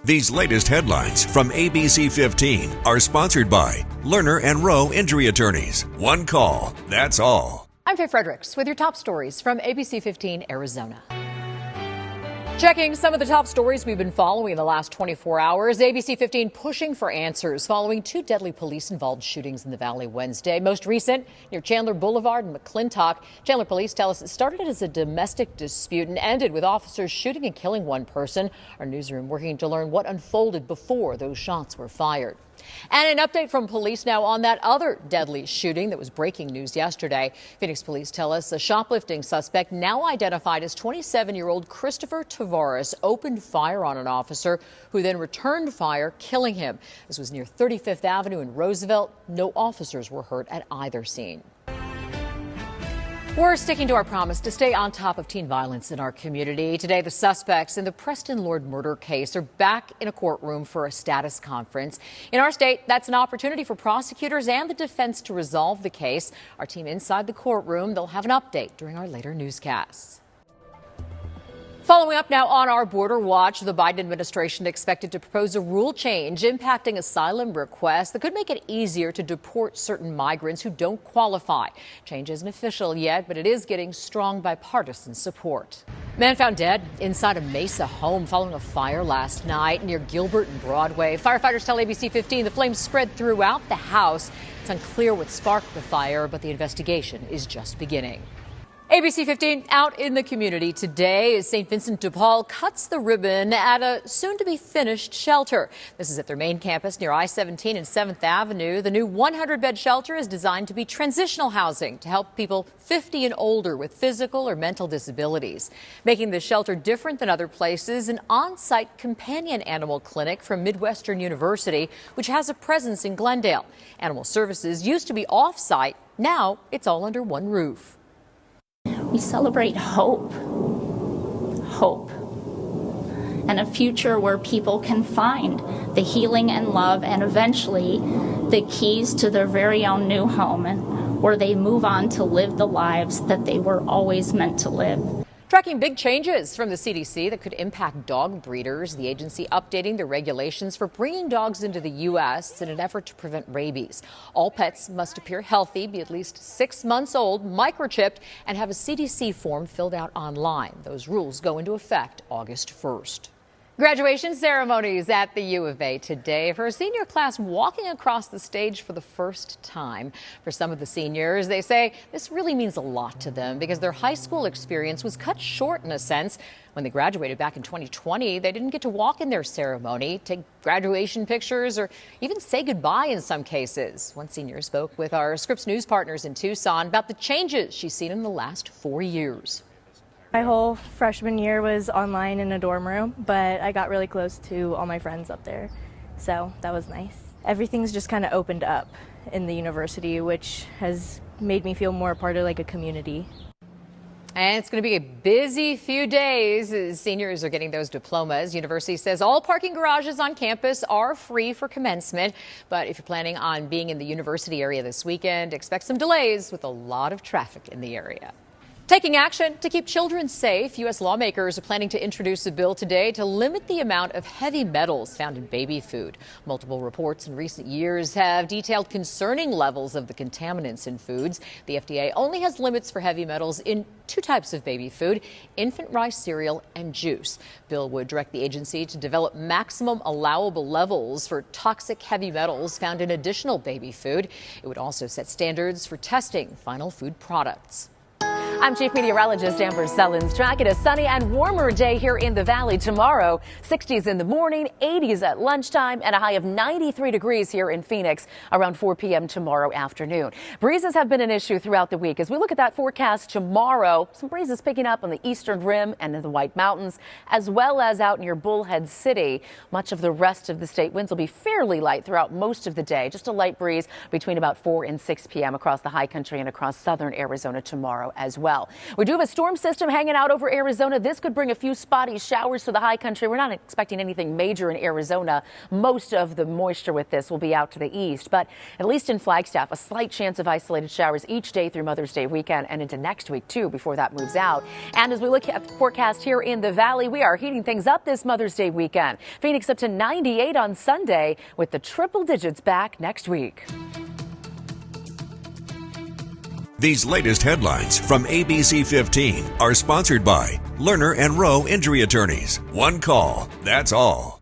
These latest headlines from ABC15 are sponsored by Lerner and Rowe Injury Attorneys. One call, that's all. I'm Faye Fredericks with your top stories from ABC15 Arizona. Checking some of the top stories we've been following in the last 24 hours. ABC15 pushing for answers following two deadly police-involved shootings in the Valley Wednesday. Most recent near Chandler Boulevard and McClintock. Chandler police tell us it started as a domestic dispute and ended with officers shooting and killing one person. Our newsroom working to learn what unfolded before those shots were fired. And an update from police now on that other deadly shooting that was breaking news yesterday. Phoenix police tell us a shoplifting suspect, now identified as 27-year-old Christopher Tavares, opened fire on an officer who then returned fire, killing him. This was near 35th Avenue in Roosevelt. No officers were hurt at either scene. We're sticking to our promise to stay on top of teen violence in our community. Today, the suspects in the Preston Lord murder case are back in a courtroom for a status conference. In our state, that's an opportunity for prosecutors and the defense to resolve the case. Our team inside the courtroom, they'll have an update during our later newscasts. Following up now on our border watch, the Biden administration expected to propose a rule change impacting asylum requests that could make it easier to deport certain migrants who don't qualify. Change isn't official yet, but it is getting strong bipartisan support. Man found dead inside a Mesa home following a fire last night near Gilbert and Broadway. Firefighters tell ABC15 the flames spread throughout the house. It's unclear what sparked the fire, but the investigation is just beginning. ABC15 out in the community today as St. Vincent de Paul cuts the ribbon at a soon-to-be-finished shelter. This is at their main campus near I-17 and 7th Avenue. The new 100-bed shelter is designed to be transitional housing to help people 50 and older with physical or mental disabilities. Making the shelter different than other places, an on-site companion animal clinic from Midwestern University, which has a presence in Glendale. Animal services used to be off-site. Now it's all under one roof. We celebrate hope, and a future where people can find the healing and love and eventually the keys to their very own new home, and where they move on to live the lives that they were always meant to live. Tracking big changes from the CDC that could impact dog breeders. The agency updating the regulations for bringing dogs into the U.S. in an effort to prevent rabies. All pets must appear healthy, be at least 6 months old, microchipped, and have a CDC form filled out online. Those rules go into effect August 1st. Graduation ceremonies at the U of A today for a senior class walking across the stage for the first time. For some of the seniors, they say this really means a lot to them because their high school experience was cut short in a sense. When they graduated back in 2020, they didn't get to walk in their ceremony, take graduation pictures, or even say goodbye in some cases. One senior spoke with our Scripps News partners in Tucson about the changes she's seen in the last 4 years. My whole freshman year was online in a dorm room, but I got really close to all my friends up there, so that was nice. Everything's just kind of opened up in the university, which has made me feel more a part of like a community. And it's going to be a busy few days as seniors are getting those diplomas. University says all parking garages on campus are free for commencement. But if you're planning on being in the university area this weekend, expect some delays with a lot of traffic in the area. Taking action to keep children safe, U.S. lawmakers are planning to introduce a bill today to limit the amount of heavy metals found in baby food. Multiple reports in recent years have detailed concerning levels of the contaminants in foods. The FDA only has limits for heavy metals in 2 types of baby food, infant rice cereal and juice. Bill would direct the agency to develop maximum allowable levels for toxic heavy metals found in additional baby food. It would also set standards for testing final food products. I'm Chief Meteorologist Amber Sullins. Tracking a sunny and warmer day here in the valley tomorrow. 60s in the morning, 80s at lunchtime, and a high of 93 degrees here in Phoenix around 4 p.m. tomorrow afternoon. Breezes have been an issue throughout the week. As we look at that forecast tomorrow, some breezes picking up on the eastern rim and in the White Mountains, as well as out near Bullhead City. Much of the rest of the state winds will be fairly light throughout most of the day. Just a light breeze between about 4 and 6 p.m. across the high country and across southern Arizona tomorrow as well. well. We do have a storm system hanging out over Arizona. This could bring a few spotty showers to the high country. We're not expecting anything major in Arizona. Most of the moisture with this will be out to the east, but at least in Flagstaff, a slight chance of isolated showers each day through Mother's Day weekend and into next week, too, before that moves out. And as we look at the forecast here in the Valley, we are heating things up this Mother's Day weekend. Phoenix up to 98 on Sunday, with the triple digits back next week. These latest headlines from ABC15 are sponsored by Lerner and Rowe Injury Attorneys. One call, that's all.